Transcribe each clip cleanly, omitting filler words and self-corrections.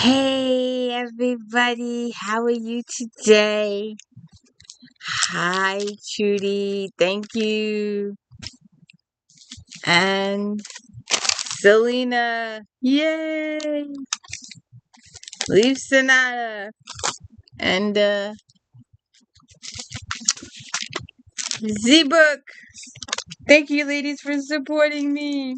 Hey everybody, how are you today? Hi Trudy, thank you. And Selena, yay! Leave Sonata. And Z-Book, thank you ladies for supporting me.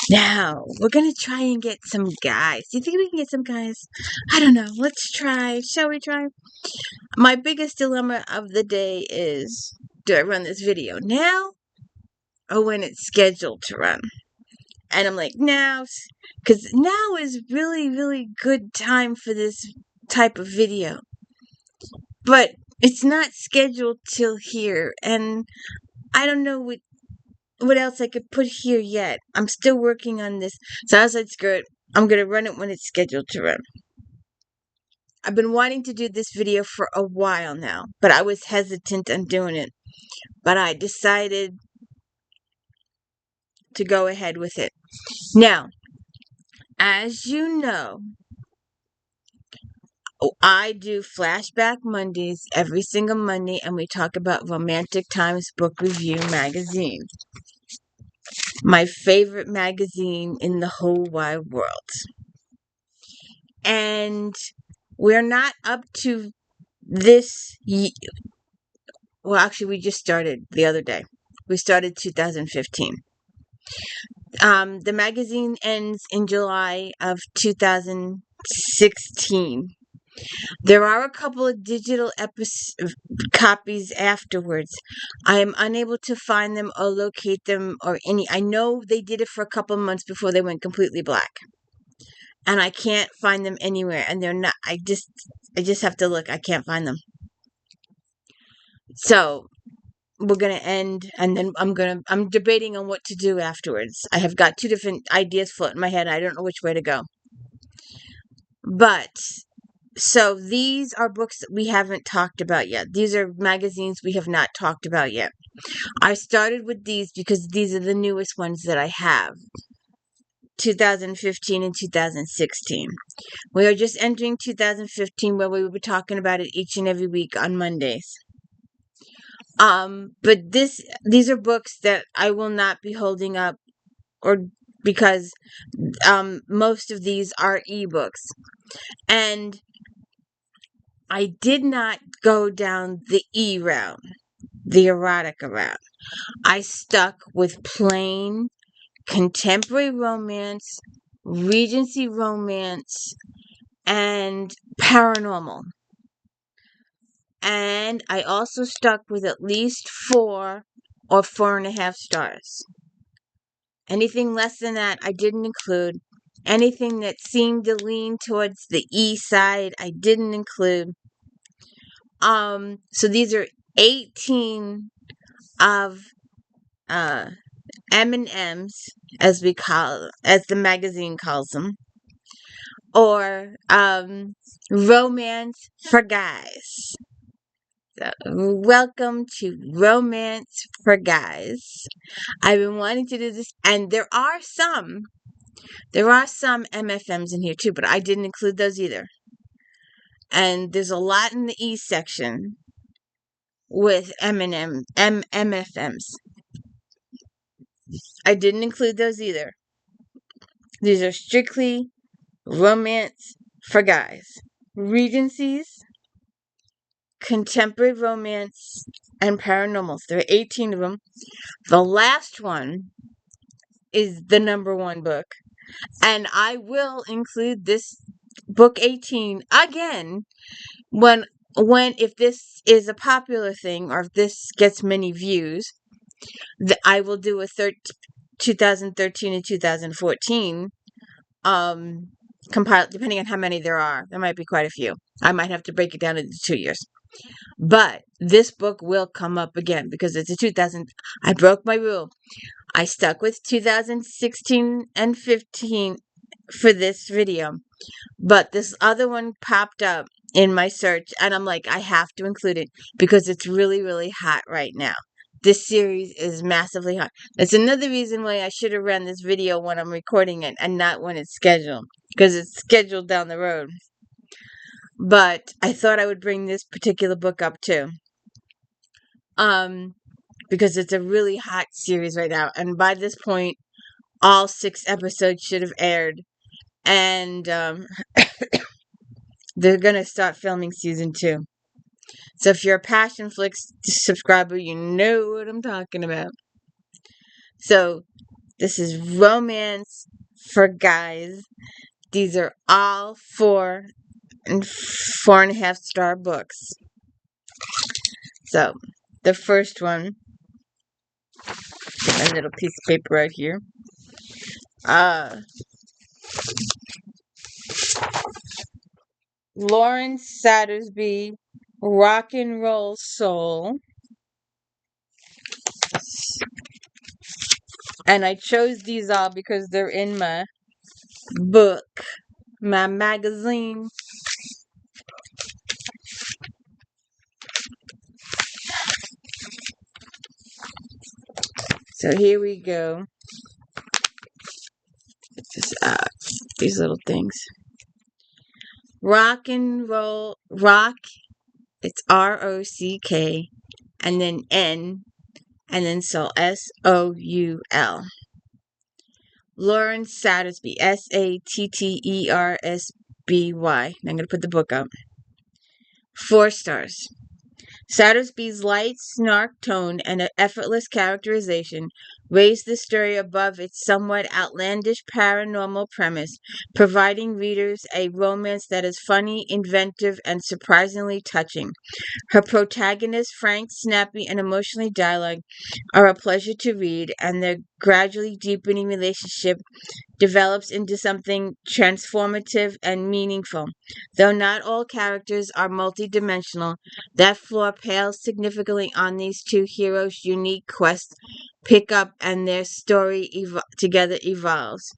Now, we're gonna try and get some guys. Do you think we can get some guys? I don't know. Let's try. Shall we try? My biggest dilemma of the day is, do I run this video now or when it's scheduled to run? And I'm like, now, because now is really, really good time for this type of video. But it's not scheduled till here, and I don't know what else I could put here yet. I'm still working on this. So I was like, screw it. I'm going to run it when it's scheduled to run. I've been wanting to do this video for a while now, but I was hesitant on doing it. But I decided to go ahead with it. Now, as you know, I do Flashback Mondays every single Monday, and we talk about Romantic Times Book Review magazine. My favorite magazine in the whole wide world. And we're not up to this well, actually, we just started the other day. We started 2015. The magazine ends in July of 2016. There are a couple of digital copies afterwards. I am unable to find them or locate them or any. I know they did it for a couple of months before they went completely black. And I can't find them anywhere. And they're not, I just have to look. I can't find them. So we're going to end, and then I'm debating on what to do afterwards. I have got two different ideas floating in my head. I don't know which way to go. But, so these are books that we haven't talked about yet. These are magazines we have not talked about yet. I started with these because these are the newest ones that I have. 2015 and 2016. We are just entering 2015, where we will be talking about it each and every week on Mondays. But these are books that I will not be holding up, or because most of these are ebooks. And I did not go down the E route, the erotica route. I stuck with plain contemporary romance, Regency romance, and paranormal. And I also stuck with at least 4 or 4.5 stars. Anything less than that, I didn't include. Anything that seemed to lean towards the E side, I didn't include. So these are 18 of M&Ms, as the magazine calls them, or romance for guys. So, welcome to Romance for Guys. I've been wanting to do this, and there are some MFMs in here too, but I didn't include those either. And there's a lot in the E section with MFMs. I didn't include those either. These are strictly romance for guys. Regencies, contemporary romance, and paranormals. There are 18 of them. The last one is the number 1 book. And I will include this book 18 again if this is a popular thing, or if this gets many views. I will do a 2013 and 2014 compile, depending on how many there are. There might be quite a few. I might have to break it down into 2 years. But this book will come up again because it's a 2000. I broke my rule. I stuck with 2016 and 15 for this video. But this other one popped up in my search, and I'm like, I have to include it because it's really, really hot right now. this series is massively hot. That's another reason why I should have ran this video when I'm recording it and not when it's scheduled, because it's scheduled down the road. But I thought I would bring this particular book up too. Because it's a really hot series right now, and by this point, all 6 episodes should have aired, and they're gonna start filming season 2. So if you're a Passion Flicks subscriber, you know what I'm talking about. So this is Romance for Guys. These are all 4 and 4.5 star books. So the first one, a little piece of paper right here. Lawrence Sattersby, Rock and Roll Soul. And I chose these all because they're in my book, my magazine. So here we go. Just these little things. Rock and Roll, Rock, it's ROCK, and then N, and then Soul, SOUL. Lawrence Sattersby, SATTERSBY. I'm going to put the book up. 4 stars. Sattersby's light, snark tone and effortless characterization raise the story above its somewhat outlandish paranormal premise, providing readers a romance that is funny, inventive, and surprisingly touching. Her protagonists, frank, snappy, and emotionally dialogue, are a pleasure to read, and their gradually deepening relationship develops into something transformative and meaningful. Though not all characters are multidimensional, that flaw pales significantly on these 2 heroes' unique quest pick up and their story together evolves.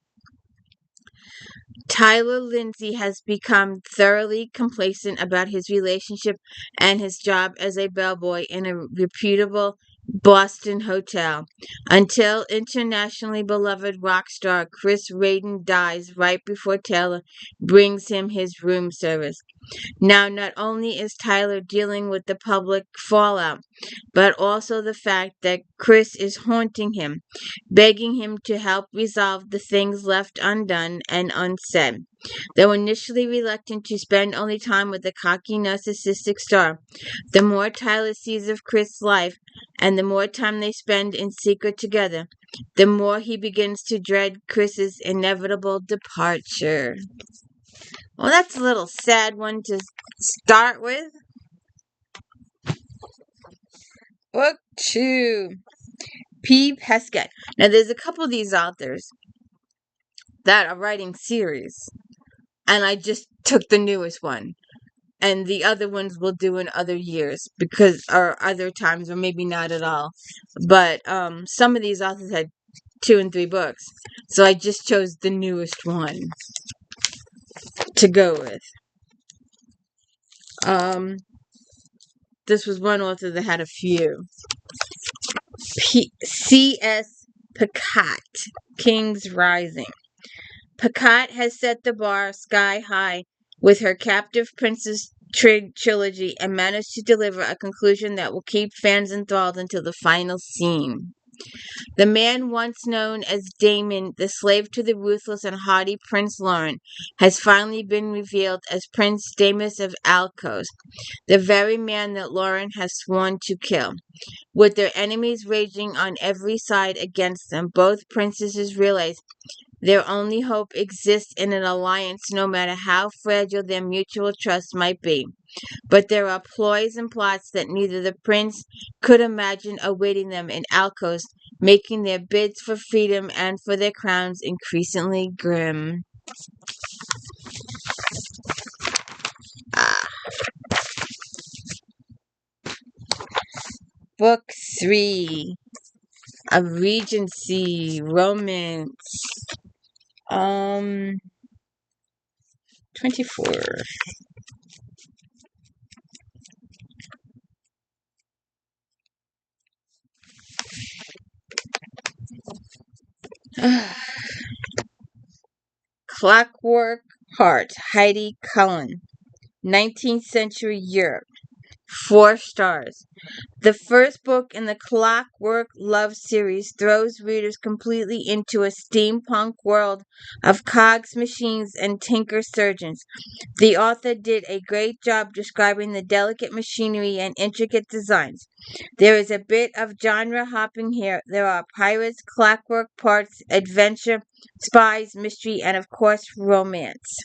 Tyler Lindsay has become thoroughly complacent about his relationship and his job as a bellboy in a reputable Boston hotel, until internationally beloved rock star Chris Radin dies right before Taylor brings him his room service. Now, not only is Tyler dealing with the public fallout, but also the fact that Chris is haunting him, begging him to help resolve the things left undone and unsaid. Though initially reluctant to spend only time with the cocky, narcissistic star, the more Tyler sees of Chris' life and the more time they spend in secret together, the more he begins to dread Chris's inevitable departure. Well, that's a little sad one to start with. Book 2. P. Pesquet. Now, there's a couple of these authors that are writing series, and I just took the newest one. And the other ones we'll do in other years, or other times, or maybe not at all. But some of these authors had 2 and 3 books, so I just chose the newest one to go with. This was one author that had a few. C.S. Pacat, King's Rising. Pacat has set the bar sky high with her Captive Princess trilogy and managed to deliver a conclusion that will keep fans enthralled until the final scene. The man once known as Damon, the slave to the ruthless and haughty Prince Laurent, has finally been revealed as Prince Damus of Alcos, the very man that Laurent has sworn to kill. With their enemies raging on every side against them, both princesses realize their only hope exists in an alliance, no matter how fragile their mutual trust might be. But there are ploys and plots that neither the prince could imagine awaiting them in Alcos, making their bids for freedom and for their crowns increasingly grim. Book 3. A Regency Romance. 24. Clockwork Heart, Heidi Cullen, 19th Century Europe, 4 stars. The first book in the Clockwork Love series throws readers completely into a steampunk world of cogs, machines, and tinker surgeons. The author did a great job describing the delicate machinery and intricate designs. There is a bit of genre hopping here. There are pirates, clockwork parts, adventure, spies, mystery, and of course, romance.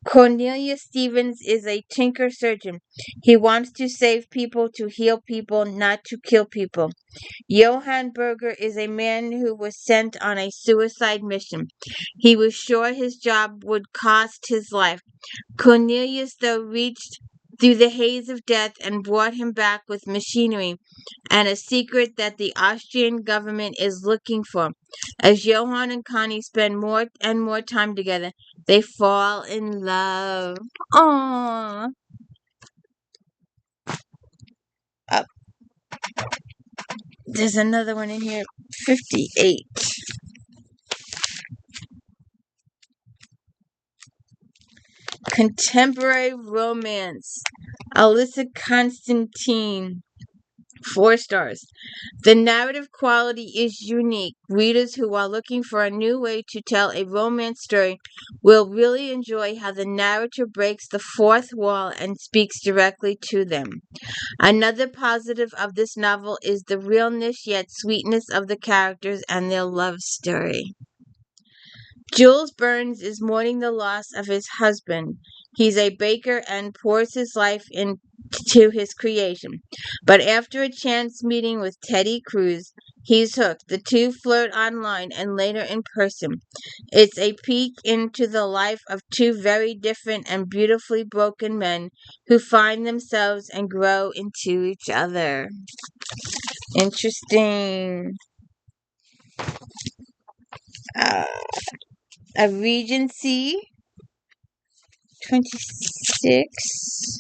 Cornelius Stevens is a tinker surgeon. He wants to save people, to heal people, not to kill people. Johann Berger is a man who was sent on a suicide mission. He was sure his job would cost his life. Cornelius, though, reached through the haze of death and brought him back with machinery and a secret that the Austrian government is looking for. As Johann and Connie spend more and more time together, they fall in love. Aww. Oh, there's another one in here. 58. Contemporary romance. Alyssa Constantine. 4 stars. The narrative quality is unique. Readers who are looking for a new way to tell a romance story will really enjoy how the narrator breaks the fourth wall and speaks directly to them. Another positive of this novel is the realness yet sweetness of the characters and their love story. Jules Burns is mourning the loss of his husband. He's a baker and pours his life into his creation. But after a chance meeting with Teddy Cruz, he's hooked. The two flirt online and later in person. It's a peek into the life of two very different and beautifully broken men who find themselves and grow into each other. Interesting. Uh, a Regency 26.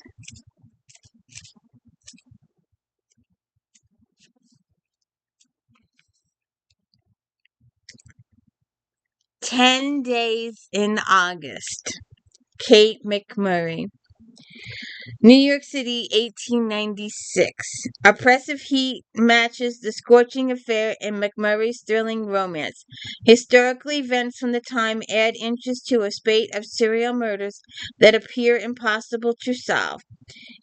10 Days in August. Kate McMurray. New York City, 1896. Oppressive heat matches the scorching affair in McMurray's thrilling romance. Historical events from the time add interest to a spate of serial murders that appear impossible to solve.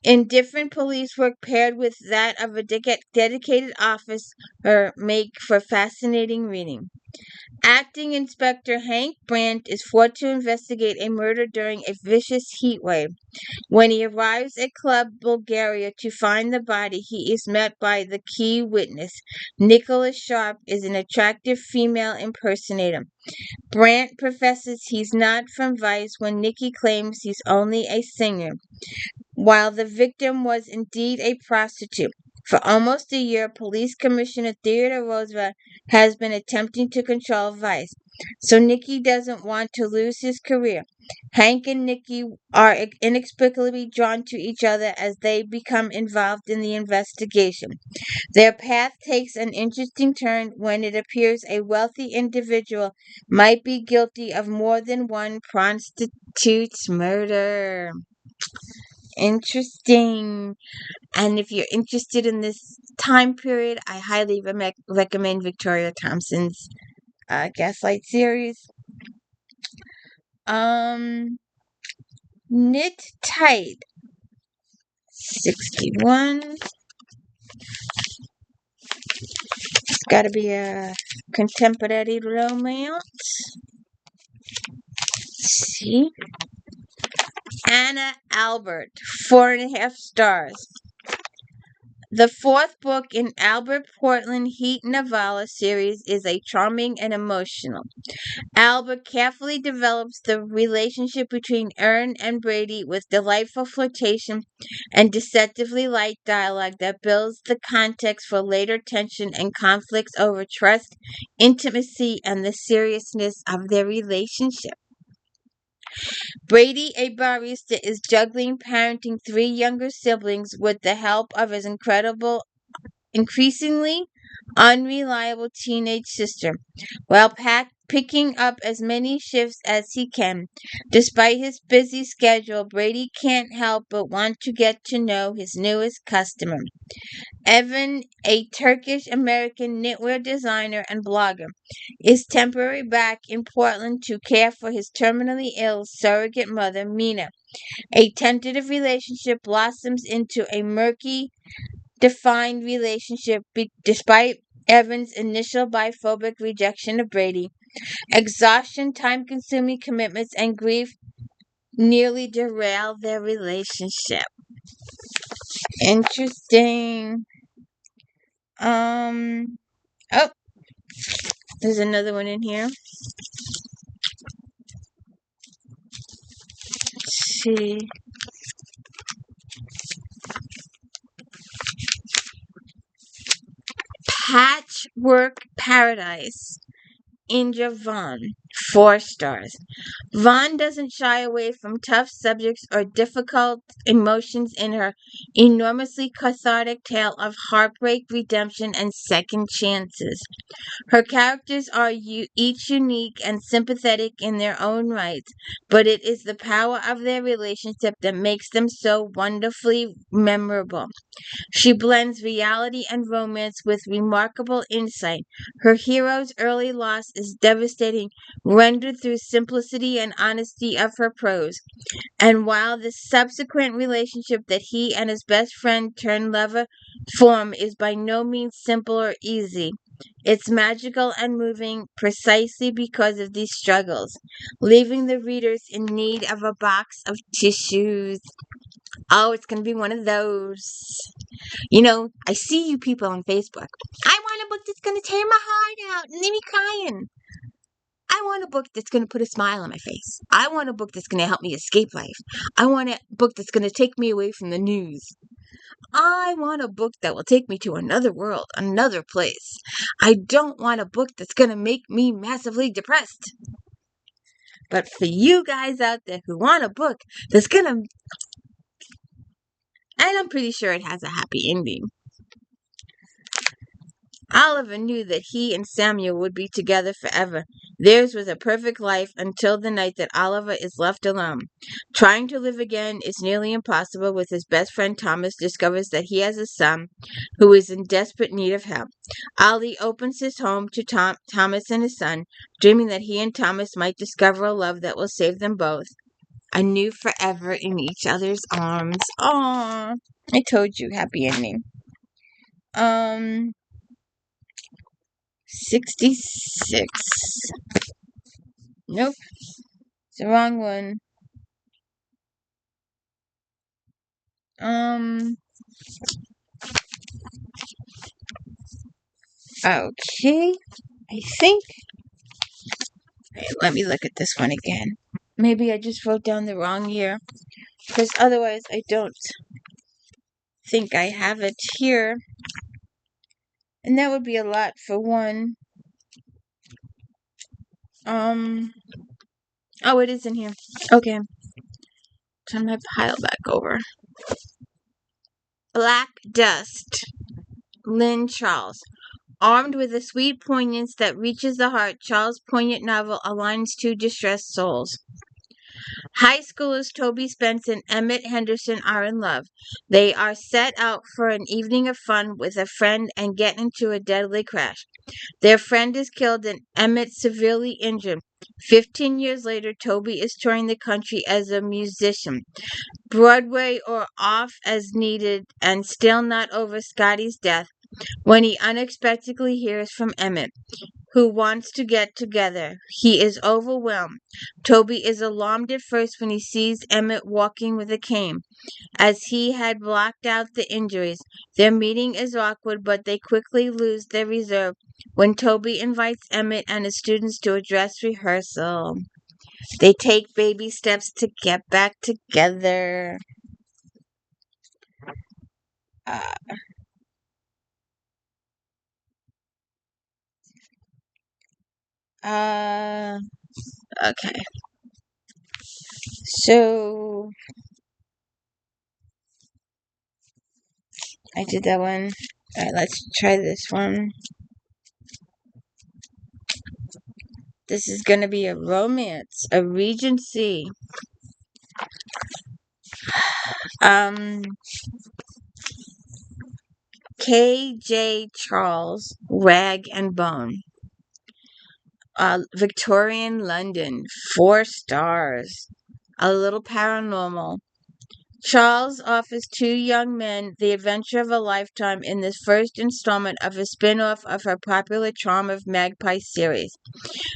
Indifferent police work paired with that of a dedicated officer make for fascinating reading. Acting Inspector Hank Brandt is forced to investigate a murder during a vicious heat wave. When he arrives at Club Bulgaria to find the body, he is met by the key witness. Nicholas Sharp is an attractive female impersonator. Brandt professes he's not from Vice when Nikki claims he's only a singer, while the victim was indeed a prostitute. For almost a year, Police Commissioner Theodore Roosevelt has been attempting to control Vice, so Nicky doesn't want to lose his career. Hank and Nicky are inexplicably drawn to each other as they become involved in the investigation. Their path takes an interesting turn when it appears a wealthy individual might be guilty of more than one prostitute's murder. Interesting. And if you're interested in this time period, I highly recommend Victoria Thompson's Gaslight series. Knit Tight 61. It's got to be a contemporary romance. Let's see. Anna Albert, 4.5 stars. The fourth book in Albert Portland Heat novella series is a charming and emotional. Albert carefully develops the relationship between Ern and Brady with delightful flirtation and deceptively light dialogue that builds the context for later tension and conflicts over trust, intimacy, and the seriousness of their relationship. Brady, a barista, is juggling parenting 3 younger siblings with the help of his increasingly unreliable teenage sister, while picking up as many shifts as he can. Despite his busy schedule, Brady can't help but want to get to know his newest customer. Evan, a Turkish-American knitwear designer and blogger, is temporarily back in Portland to care for his terminally ill surrogate mother, Mina. A tentative relationship blossoms into a murky, defined relationship despite Evan's initial biphobic rejection of Brady. Exhaustion, time-consuming commitments, and grief nearly derail their relationship. Interesting. Oh, there's another one in here. Let's see. Patchwork Paradise. Indra Vaughn. 4 stars. Vaughn doesn't shy away from tough subjects or difficult emotions in her enormously cathartic tale of heartbreak, redemption, and second chances. Her characters are each unique and sympathetic in their own rights, but it is the power of their relationship that makes them so wonderfully memorable. She blends reality and romance with remarkable insight. Her hero's early loss is devastating, rendered through simplicity and honesty of her prose. And while the subsequent relationship that he and his best friend turned lover form is by no means simple or easy, it's magical and moving precisely because of these struggles, leaving the readers in need of a box of tissues. Oh, it's going to be one of those. I see you people on Facebook. I want a book that's going to tear my heart out and leave me crying. I want a book that's going to put a smile on my face. I want a book that's going to help me escape life. I want a book that's going to take me away from the news. I want a book that will take me to another world, another place. I don't want a book that's going to make me massively depressed. But for you guys out there who want a book that's going to... And I'm pretty sure it has a happy ending. Oliver knew that he and Samuel would be together forever. Theirs was a perfect life until the night that Oliver is left alone. Trying to live again is nearly impossible with his best friend Thomas discovers that he has a son who is in desperate need of help. Ollie opens his home to Thomas and his son, dreaming that he and Thomas might discover a love that will save them both. Anew forever in each other's arms. Aww. I told you, happy ending. 66. Nope. It's the wrong one. Okay. I think. Wait, let me look at this one again. Maybe I just wrote down the wrong year. Because otherwise I don't think I have it here. And that would be a lot for one. Oh, it is in here. Okay. Turn my pile back over. Black Dust. Lynn Charles. Armed with a sweet poignance that reaches the heart, Charles' poignant novel aligns two distressed souls. High schoolers Toby Spence and Emmett Henderson are in love. They are set out for an evening of fun with a friend and get into a deadly crash. Their friend is killed and Emmett severely injured. 15 years later, Toby is touring the country as a musician. Broadway or off as needed, and still not over Scotty's death when he unexpectedly hears from Emmett, who wants to get together. He is overwhelmed. Toby is alarmed at first when he sees Emmett walking with a cane, as he had blocked out the injuries. Their meeting is awkward, but they quickly lose their reserve when Toby invites Emmett and his students to a dress rehearsal. They take baby steps to get back together. Okay. So I did that one. Alright, let's try this one. This is gonna be a romance, a Regency. K.J. Charles, Rag and Bone. Victorian London, 4 stars. A little paranormal. Charles offers 2 young men the adventure of a lifetime in this first installment of a spin-off of her popular Charm of Magpie series.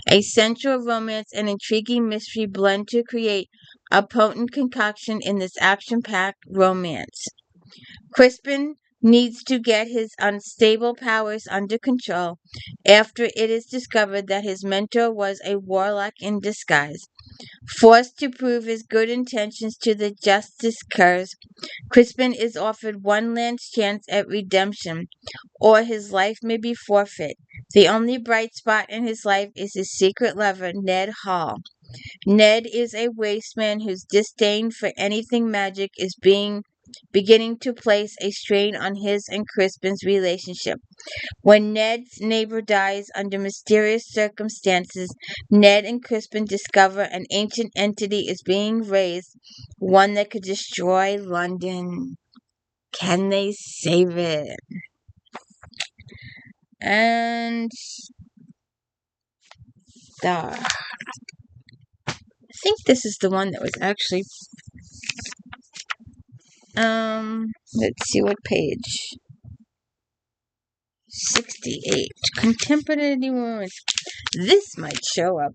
A sensual romance and intriguing mystery blend to create a potent concoction in this action-packed romance. Crispin needs to get his unstable powers under control after it is discovered that his mentor was a warlock in disguise. Forced to prove his good intentions to the Justice Curs, Crispin is offered one last chance at redemption, or his life may be forfeit. The only bright spot in his life is his secret lover, Ned Hall. Ned is a wasteman whose disdain for anything magic is beginning to place a strain on his and Crispin's relationship. When Ned's neighbor dies under mysterious circumstances, Ned and Crispin discover an ancient entity is being raised, one that could destroy London. Can they save it? And I think this is the one that was actually let's see what page. 68. Contemporary romance. This might show up.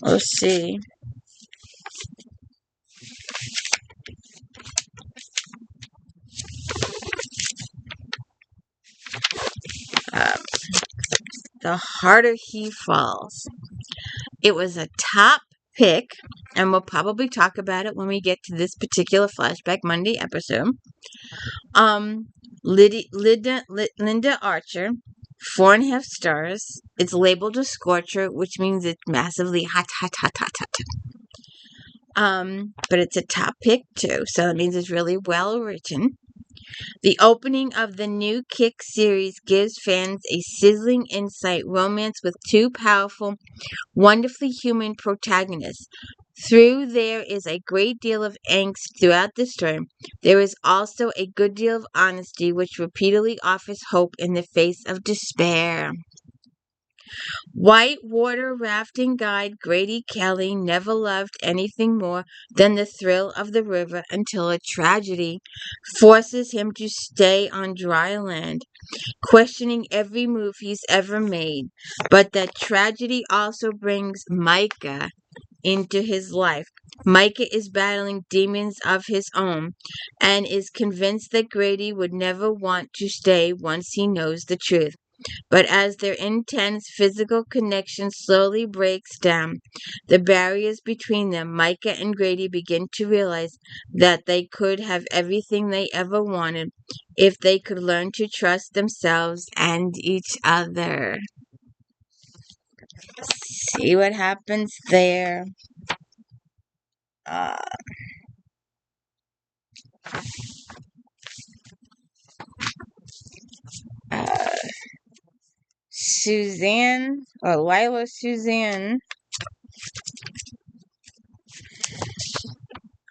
Let's see. Um, the Harder He Falls. It was a top pick, and we'll probably talk about it when we get to this particular Flashback Monday episode. Linda Archer, 4.5 stars. It's labeled a scorcher, which means it's massively hot. But it's a top pick too, so that means it's really well written. The opening of the new Kick series gives fans a sizzling insight romance with 2 powerful, wonderfully human protagonists. Though there is a great deal of angst throughout the story, there is also a good deal of honesty which repeatedly offers hope in the face of despair. Whitewater rafting guide Grady Kelly never loved anything more than the thrill of the river until a tragedy forces him to stay on dry land, questioning every move he's ever made. But that tragedy also brings Micah into his life. Micah is battling demons of his own and is convinced that Grady would never want to stay once he knows the truth. But as their intense physical connection slowly breaks down, the barriers between them, Micah and Grady begin to realize that they could have everything they ever wanted if they could learn to trust themselves and each other. See what happens there. Suzanne, or Lila Suzanne,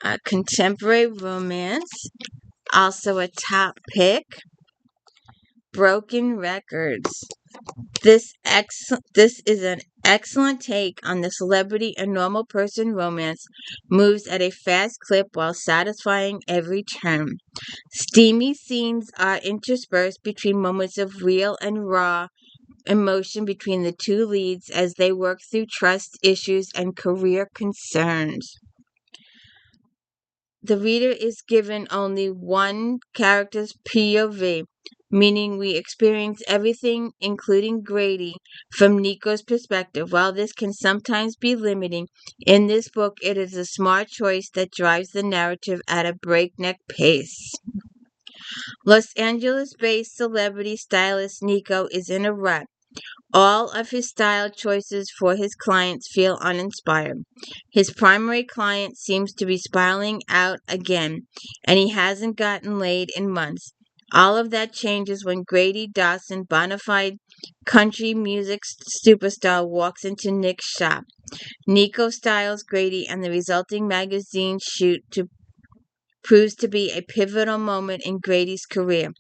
a contemporary romance, also a top pick. Broken Records. This is an excellent take on the celebrity and normal person romance, moves at a fast clip while satisfying every turn. Steamy scenes are interspersed between moments of real and raw emotion between the 2 leads as they work through trust issues and career concerns. The reader is given only one character's POV, meaning we experience everything, including Grady, from Nico's perspective. While this can sometimes be limiting, in this book it is a smart choice that drives the narrative at a breakneck pace. Los Angeles-based celebrity stylist Nico is in a rut. All of his style choices for his clients feel uninspired. His primary client seems to be spiraling out again, and he hasn't gotten laid in months. All of that changes when Grady Dawson, bona fide country music superstar, walks into Nick's shop. Nico styles Grady, and the resulting magazine shoot proves to be a pivotal moment in Grady's career.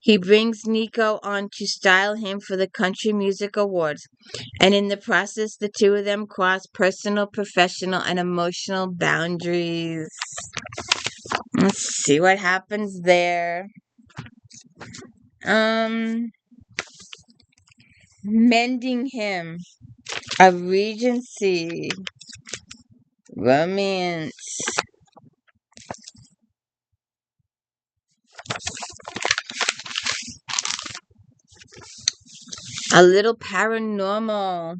He brings Nico on to style him for the Country Music Awards, and in the process, the two of them cross personal, professional, and emotional boundaries. Let's see what happens there. Mending Him, a Regency romance. A little paranormal.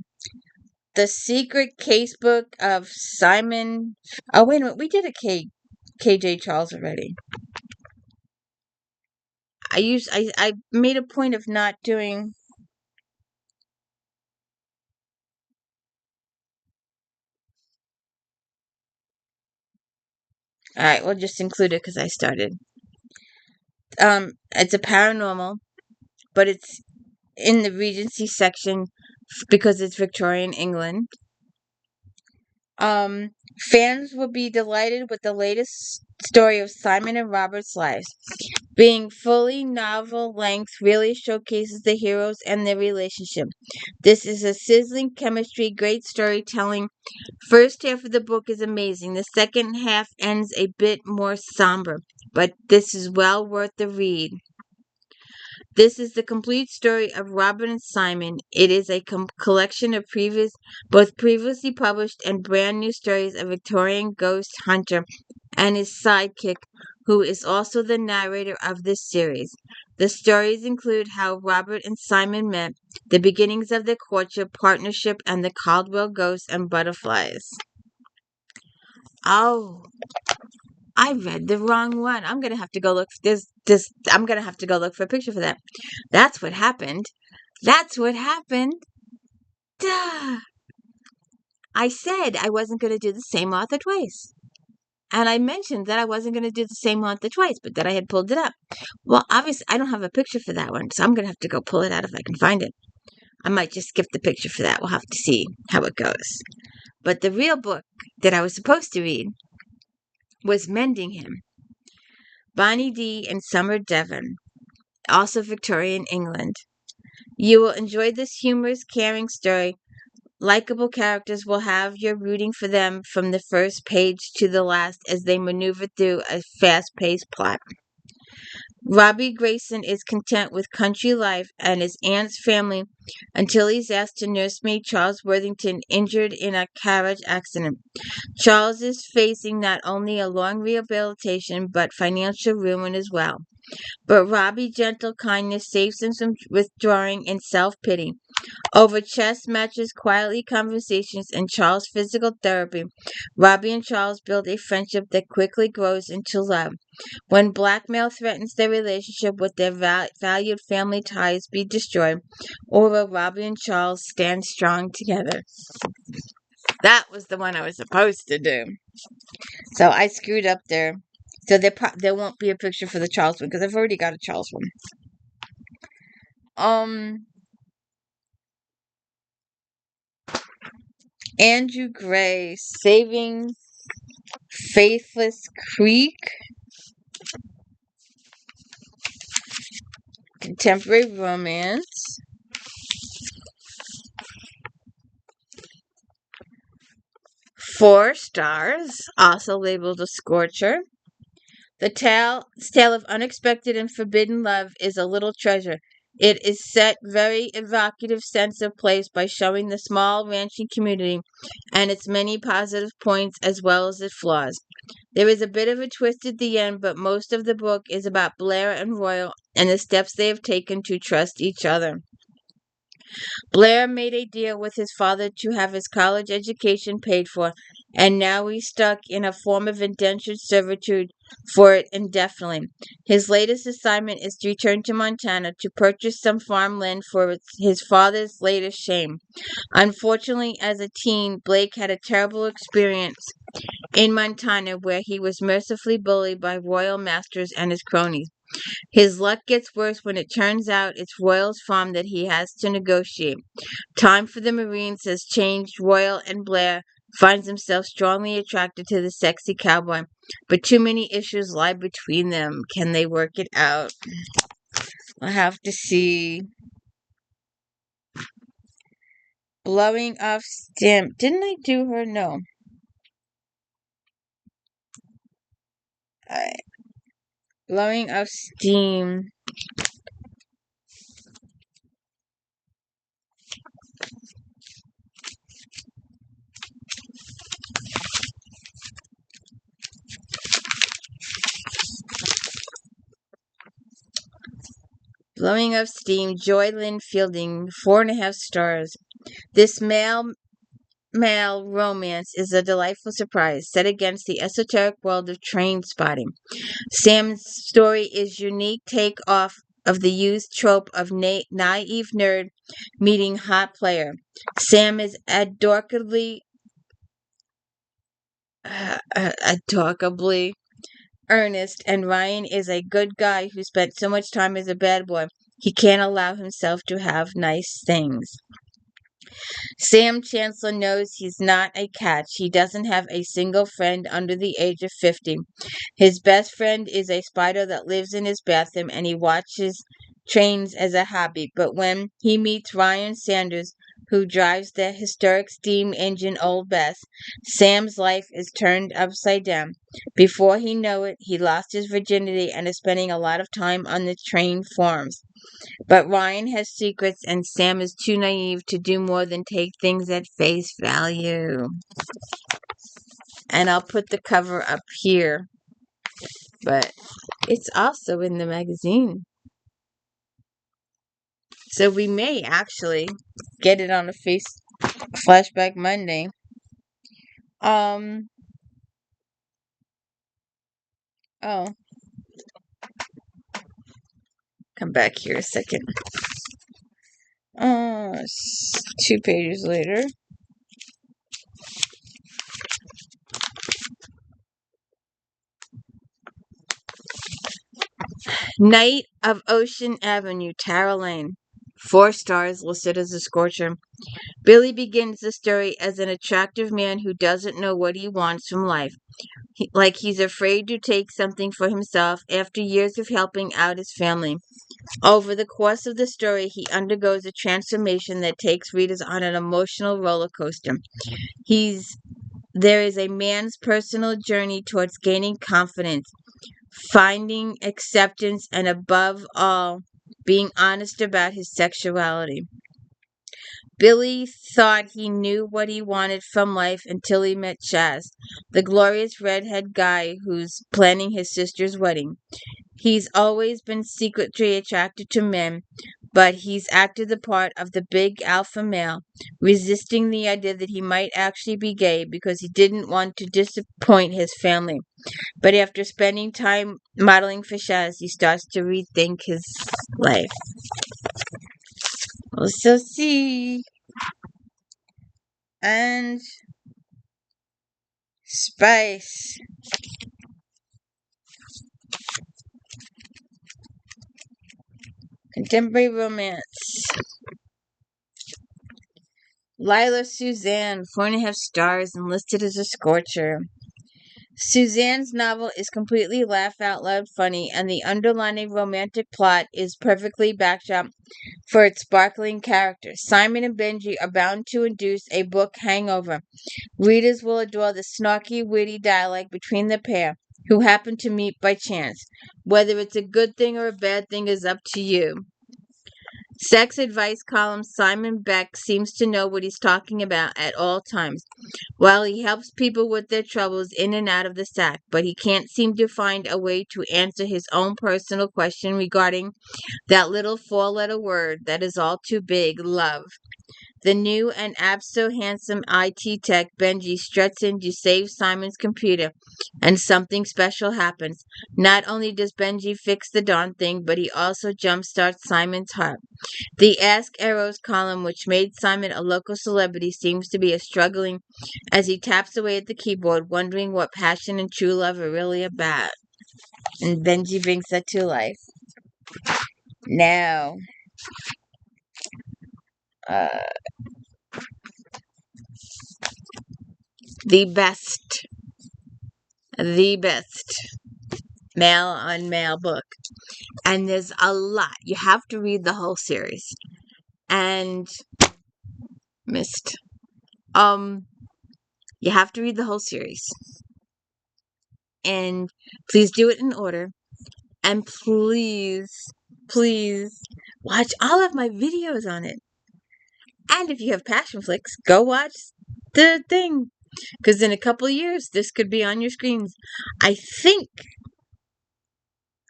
The Secret Casebook of Simon. Oh, wait a minute. We did a KJ Charles already. I made a point of not doing. All right, we'll just include it because I started. It's a paranormal, but it's in the Regency section because it's Victorian England. Fans will be delighted with the latest story of Simon and Robert's lives. Being fully novel length really showcases the heroes and their relationship. This is a sizzling chemistry, great storytelling. First half of the book is amazing. The second half ends a bit more somber, but this is well worth the read. This is the complete story of Robert and Simon. It is a collection of both previously published and brand new stories of Victorian ghost hunter and his sidekick, who is also the narrator of this series. The stories include how Robert and Simon met, the beginnings of their courtship, partnership, and the Caldwell ghosts and butterflies. Oh, I read the wrong one. I'm gonna have to go look for this. I'm gonna have to go look for a picture for that. That's what happened. That's what happened. Duh. I said I wasn't gonna do the same author twice. And I mentioned that I wasn't going to do the same author twice, but that I had pulled it up. Well, obviously, I don't have a picture for that one, so I'm going to have to go pull it out if I can find it. I might just skip the picture for that. We'll have to see how it goes. But the real book that I was supposed to read was Mending Him. Bonnie D. and Summer Devon, also Victorian England. You will enjoy this humorous, caring story. Likeable characters will have you rooting for them from the first page to the last as they maneuver through a fast-paced plot. Robbie Grayson is content with country life and his aunt's family until he's asked to nursemaid Charles Worthington, injured in a carriage accident. Charles is facing not only a long rehabilitation but financial ruin as well. But Robbie's gentle kindness saves him from withdrawing in self-pity. Over chess matches, quietly conversations, and Charles' physical therapy, Robbie and Charles build a friendship that quickly grows into love. When blackmail threatens their relationship, with their valued family ties be destroyed, or will Robbie and Charles stand strong together? That was the one I was supposed to do. So I screwed up there. So there won't be a picture for the Charles one because I've already got a Charles one. Andrew Gray, Saving Faithless Creek. Contemporary romance. 4 stars, also labeled a scorcher. The tale of unexpected and forbidden love is a little treasure. It is set very evocative sense of place by showing the small ranching community and its many positive points as well as its flaws. There is a bit of a twist at the end, but most of the book is about Blair and Royal and the steps they have taken to trust each other. Blair made a deal with his father to have his college education paid for, and now he's stuck in a form of indentured servitude for it indefinitely. His latest assignment is to return to Montana to purchase some farmland for his father's latest shame. Unfortunately, as a teen, Blake had a terrible experience in Montana where he was mercifully bullied by royal masters and his cronies. His luck gets worse when it turns out it's Royal's farm that he has to negotiate. Time for the Marines has changed. Royal and Blair finds himself strongly attracted to the sexy cowboy, but too many issues lie between them. Can they work it out? I'll have to see. Blowing off steam. Didn't I do her? No. Alright. Blowing off steam. Blowing off steam. Joy Lynn Fielding. 4.5 stars. This male romance is a delightful surprise set against the esoteric world of train spotting. Sam's story is unique take off of the used trope of naive nerd meeting hot player. Sam is adorably earnest, and Ryan is a good guy who spent so much time as a bad boy he can't allow himself to have nice things. Sam Chancellor knows he's not a catch. He doesn't have a single friend under the age of 50. His best friend is a spider that lives in his bathroom and he watches trains as a hobby. But when he meets Ryan Sanders, who drives the historic steam engine Old Bess, Sam's life is turned upside down. Before he know it, he lost his virginity and is spending a lot of time on the train forums. But Ryan has secrets and Sam is too naive to do more than take things at face value. And I'll put the cover up here. But it's also in the magazine. So we may actually get it on a Flashback Monday. Oh. Come back here a second. 2 pages later. Night of Ocean Avenue, Tara Lane. 4 stars listed as a scorcher. Billy begins the story as an attractive man who doesn't know what he wants from life. Like he's afraid to take something for himself after years of helping out his family. Over the course of the story, he undergoes a transformation that takes readers on an emotional roller coaster. There is a man's personal journey towards gaining confidence, finding acceptance, and above all, being honest about his sexuality. Billy thought he knew what he wanted from life until he met Chaz, the glorious redhead guy who's planning his sister's wedding. He's always been secretly attracted to men, but he's acted the part of the big alpha male, resisting the idea that he might actually be gay because he didn't want to disappoint his family. But after spending time modeling for Chaz, he starts to rethink his life. We'll still see. And Spice. Contemporary romance. Lila Suzanne, 4.5 stars and listed as a scorcher. Suzanne's novel is completely laugh-out-loud funny, and the underlying romantic plot is perfectly backed up for its sparkling characters. Simon and Benji are bound to induce a book hangover. Readers will adore the snarky, witty dialogue between the pair, who happen to meet by chance. Whether it's a good thing or a bad thing is up to you. Sex advice column Simon Beck seems to know what he's talking about at all times. While he helps people with their troubles in and out of the sack, but he can't seem to find a way to answer his own personal question regarding that little 4-letter word that is all too big, love. The new and abso-handsome IT tech Benji struts in to save Simon's computer, and something special happens. Not only does Benji fix the darn thing, but he also jumpstarts Simon's heart. The Ask Arrows column, which made Simon a local celebrity, seems to be a struggling as he taps away at the keyboard, wondering what passion and true love are really about. And Benji brings that to life. Now, uh, the best, the best male on male book. And there's a lot. You have to read the whole series. And missed. You have to read the whole series. And please do it in order. And please, please watch all of my videos on it. And if you have Passion Flicks, go watch the thing. Because in a couple of years, this could be on your screens. I think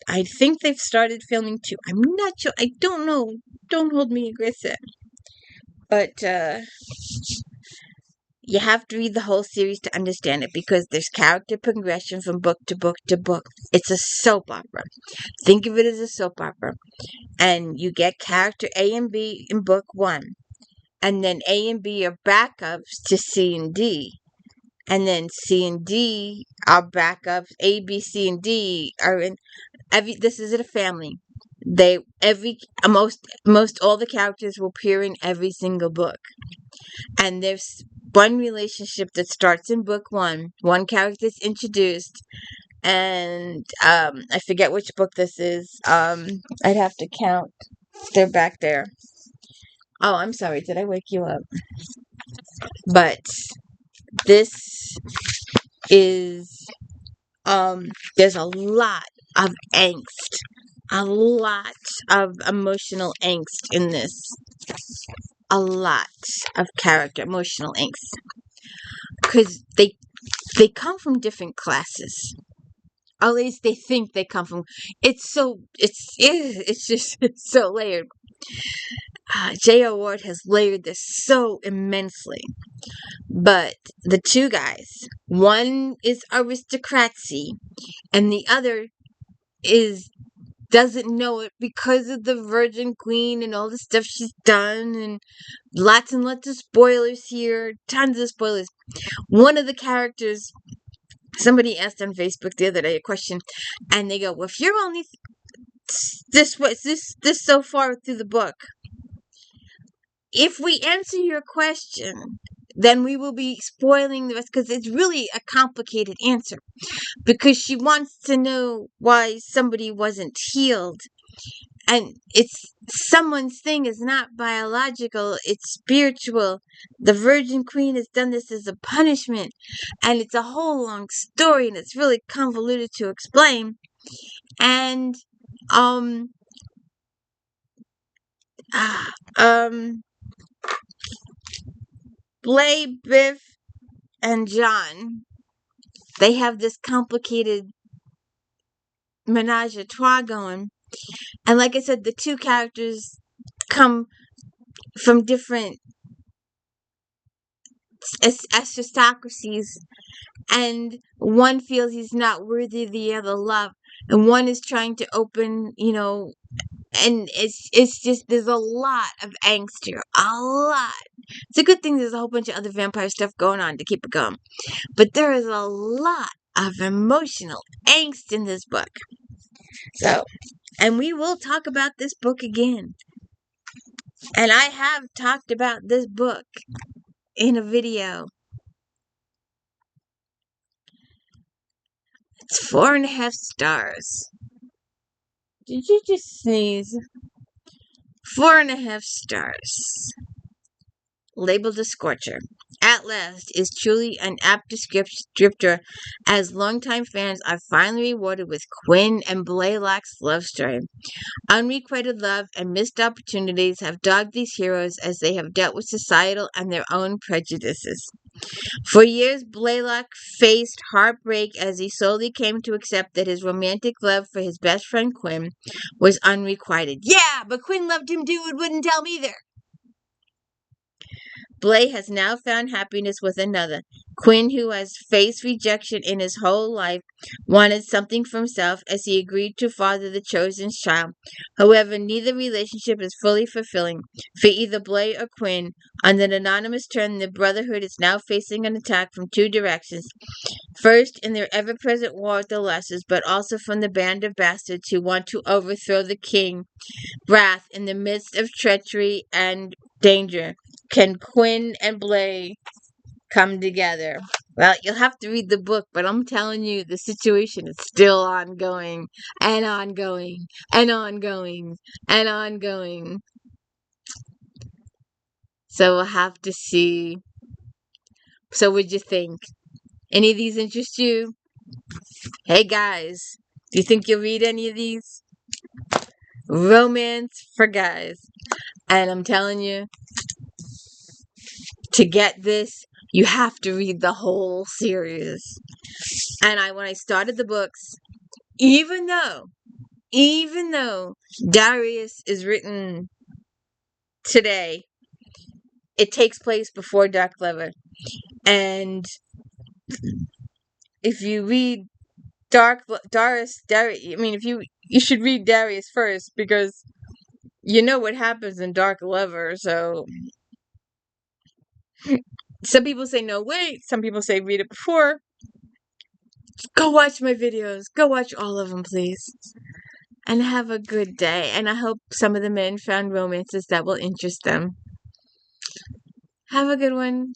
they've started filming too. I'm not sure. I don't know. Don't hold me aggressive. But you have to read the whole series to understand it because there's character progression from book to book to book. It's a soap opera. Think of it as a soap opera. And you get character A and B in book 1. And then A and B are backups to C and D. And then C and D are backups. A, B, C, and D are in this is a family. Most all the characters will appear in every single book. And there's one relationship that starts in book 1. One character is introduced. And I forget which book this is. I'd have to count. They're back there. Oh, I'm sorry. Did I wake you up? But this is there's a lot of angst. A lot of emotional angst in this. A lot of character emotional angst. Because they come from different classes. At least they think they come from. It's so layered. J.O. Ward has layered this so immensely. But the two guys, one is aristocracy, and the other doesn't know it because of the Virgin Queen and all the stuff she's done, and lots of spoilers here, tons of spoilers. One of the characters, somebody asked on Facebook the other day a question, and they go, "Well, if you're only this so far through the book, if we answer your question, then we will be spoiling the rest," because it's really a complicated answer. Because she wants to know why somebody wasn't healed. And it's someone's thing is not biological, it's spiritual. The Virgin Queen has done this as a punishment. And it's a whole long story, and it's really convoluted to explain. And Blay, Biff, and John, they have this complicated menage a trois going. And like I said, the two characters come from different aristocracies, and one feels he's not worthy of the other love, and one is trying to open, and it's just, there's a lot of angst here. A lot. It's a good thing there's a whole bunch of other vampire stuff going on to keep it going. But there is a lot of emotional angst in this book. So, and we will talk about this book again. And I have talked about this book in a video. It's 4.5 stars. Did you just sneeze? 4.5 stars. Labeled a scorcher. At Last is truly an apt descriptor, as longtime fans are finally rewarded with Quinn and Blaylock's love story. Unrequited love and missed opportunities have dogged these heroes as they have dealt with societal and their own prejudices. For years, Blaylock faced heartbreak as he slowly came to accept that his romantic love for his best friend Quinn was unrequited. Yeah, but Quinn loved him too and wouldn't tell me either. Blay has now found happiness with another. Quinn, who has faced rejection in his whole life, wanted something for himself as he agreed to father the chosen child. However, neither relationship is fully fulfilling for either Blay or Quinn. On an anonymous turn, the Brotherhood is now facing an attack from two directions. First, in their ever-present war with the Lessers, but also from the band of bastards who want to overthrow the king. Wrath, in the midst of treachery and danger. Can Quinn and Blay come together? Well, you'll have to read the book, but I'm telling you, the situation is still ongoing and ongoing and ongoing and ongoing. So we'll have to see. So, what'd you think? Any of these interest you? Hey guys, do you think you'll read any of these? Romance for guys. And I'm telling you, to get this, you have to read the whole series. And when I started the books, even though Darius is written today, it takes place before Dark Lover. And if you read Darius, I mean, if you should read Darius first, because you know what happens in Dark Lover. So some people say no, wait. Some people say read it before. Go watch my videos. Go watch all of them, please. And have a good day. And I hope some of the men found romances that will interest them. Have a good one.